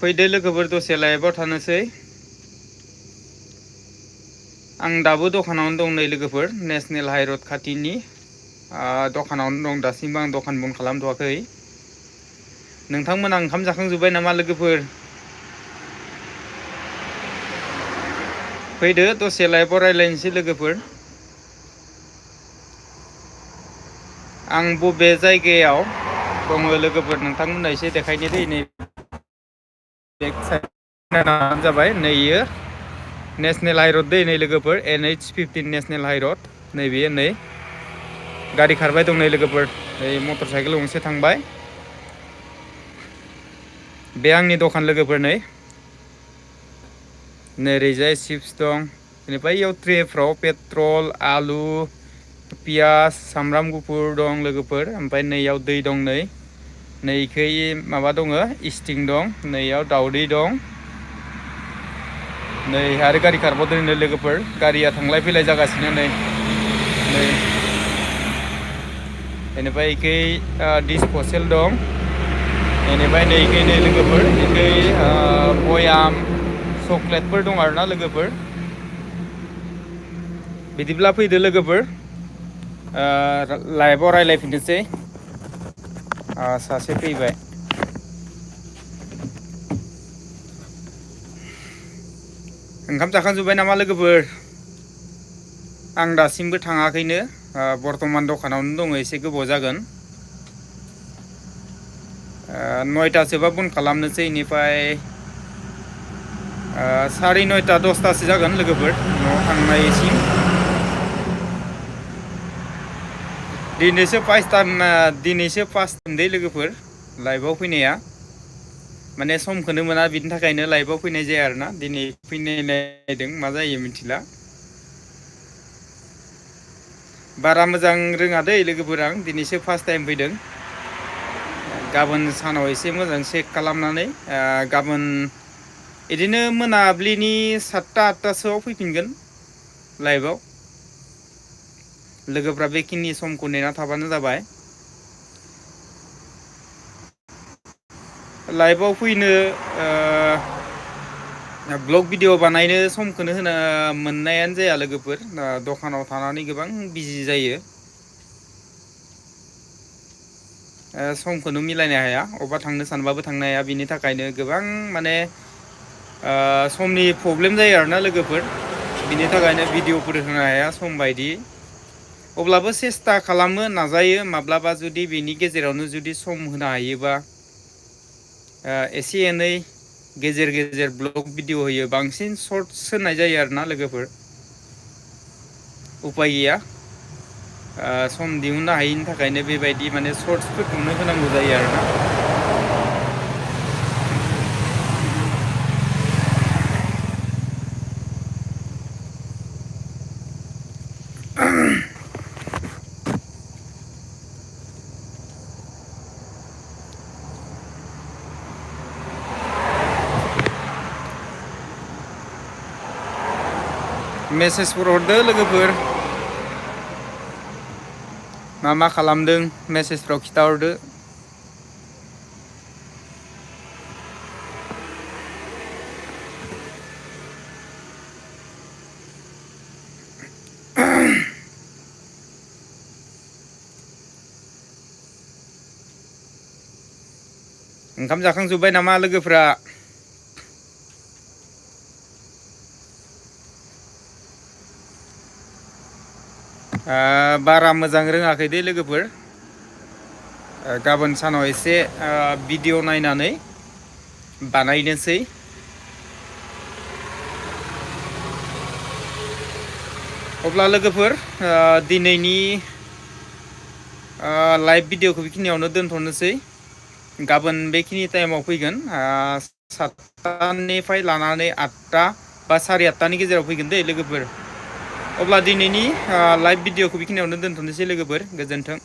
फैदो लोगोफोर दसे लाइभआव थानोसै आं दाबो दखानावनो दं नै लोगोफोर नेशनेल हाइरड खाथिनि दखानावनो दं दासिमबो आं दखान बन्द खालामथ'वाखै नोंथांमोना ओंखाम जाखांजोब्बाय नामा लोगोफोर फैदो दसे लाइभआव रायज्लायनोसै लोगोफोर आं बबे जायगायाव दङ लोगोफोर नोंथांमोननो एसे देखायनो दै बेक साइड जाबाय नैयो नेशनेल हाइरड दै नै लोगोफोर NH15 नेशनेल हाइरड नैबेयो नै गारि खारबाय दं नै लोगोफोर नै मटर साइकेल गंसे थांबाय बे आंनि दखान लोगोफोर नै नैरैजाय चिप्स दं बेनिफ्राय इयाव ट्रेफ्राव पेट्रल आलु पियास सामब्राम गुफुर दं लोगोफोर ओमफ्राय नैयाव दै दं नै इखै माबा दङ स्टिं दं नैयाव दावदै दं नै आरो गारि खारबावदों नै लोगोफोर गारिया थांलाय फैलाय जागासिनो नै बेनिफ्राय इखै डिसपसेल दं बेनिफ्राय नै इखै नै लोगोफोर इखै बयाम चक्लेटफोर दं आरोना लोगोफोर बिदिब्ला फैदो लोगोफोर लाइभआव रायज्लायफिननोसै सासे फैबाय ओंखाम जाखांजोब्बाय नामा लोगोफोर आं दासिमबो थाङाखैनो बर्थमान दखानावनो दङ एसे गोबाव जागोन 9टासोबा बन्द खालामनोसै इनिफ्राय 9:30 10टासो जागोन लोगोफोर न'आव थांनायसिम दिनैसो फार्स्ट टाइम दै लोगोफोर लाइभआव फैनाया माने समखौनो मोना बिनि थाखायनो लाइभआव फैनाय जाया आरोना दिनै फैनाय नायदों मा जायो मिथिला बारा मोजां रोङा दै लोगोफोर आं दिनैसो फार्स्ट टाइम फैदों गाबोन सानाव एसे मोजां चेक खालामनानै गाबोन बिदिनो मोनाबिलिनि 7टा 8टासोआव फैफिनगोन लाइभआव लोगोफ्रा बेखिनि समखौ नेना थाबानो जाबाय लाइभआव फैनो ब्लग भिडिअ बानायनो समखौनो होनो मोननायानो जाया लोगोफोर दखानाव थानानै गोबां बिजि जायो समखौनो मिलायनो हाया अबेबा थांनो सानबाबो थांनो हाया बिनि थाखायनो गोबां माने समनि प्रब्लेम जायो आरोना लोगोफोर बिनि थाखायनो भिडिअफोर होनो हाया सम बायदि अब्लाबो सेस्था खालामो नाजायो माब्लाबा जुदि बेनि गेजेरावनो जुदि सम होनो हायोबा एसे एनै गेजेर गेजेर ब्लग भिडिअ होयो बांसिन सर्टस होनाय जायो आरोना लोगोफोर उफाय गैया सम दिहुननो हायिनि थाखायनो बेबायदि माने सर्टसफोरखौनो होनांगौ जायो आरोना मेसेजफोर हरदो लोगोफोर मा खालामदों मेसेजफ्राव खिथाहरदो ओंखाम जाखांजोब्बाय नामा लोगोफ्रा बारा मोजां रोङाखै दे लोगोफोर गाबोन सानाव एसे भिडिअ नायनानै बानायनोसै अब्ला लोगोफोर दिनैनि लाइभ भिडिअखौ बेखिनियावनो दोनथ'नोसै गाबोन बेखिनि टाइमाव फैगोन 7टानिफ्राय लानानै 8टा बा 8:30नि गेजेराव फैगोन दे लोगोफोर अब्ला दिनैनि लाइभ भिडिअखौ बेखिनियावनो दोनथ'नोसै लोगोफोर गोजोन्थों